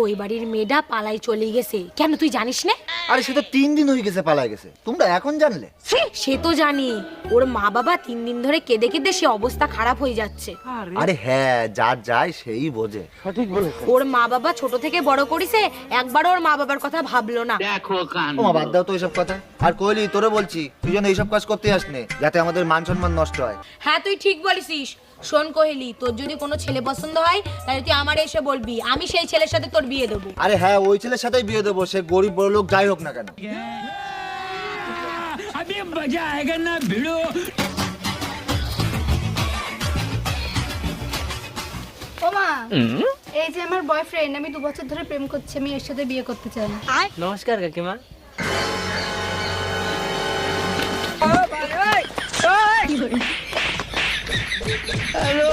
ওই বাড়ির মেয়েটা পালাই চলে গেছে। কেন তুই জানিস না? আরে সে তো 3 দিন হয়ে গেছে পালায় গেছে, তোমরা এখন জানলে? সে তো জানি, ওর মা বাবা 3 দিন ধরে কেঁদে কেঁদে সে অবস্থা খারাপ হয়ে যাচ্ছে। আরে হ্যাঁ, যার যায় সেই বোঝে। সঠিক বলেছে। ওর মা বাবা ছোট থেকে বড় করিছে, একবারও ওর মা বাবার কথা ভাবলো না। ওমা বাদ দাও তো এইসব কথা। আর কইলি তোরে বলছি তুই যেন এইসব কাজ করতে আসনে, যাতে আমাদের মান সম্মান নষ্ট হয়। হ্যাঁ তুই ঠিক বলিসিস। শোন কোহেলি, তোর যদি কোনো ছেলে পছন্দ হয় তাহলে তুই আমার এসে বলবি, আমি সেই ছেলের সাথে তোর বিয়ে দেবো। আরে হ্যাঁ, ওই ছেলের সাথেই বিয়ে দেবো, সে গরিব বড় লোক যাই হোক না কেন। अभी मजा आएगा ना भिड़ो। ওমা, এই যে আমার বয়ফ্রেন্ড, আমি 2 বছর ধরে প্রেম করছি, আমি এর সাথে বিয়ে করতে চাই। নমস্কার কাকিমা। हेलो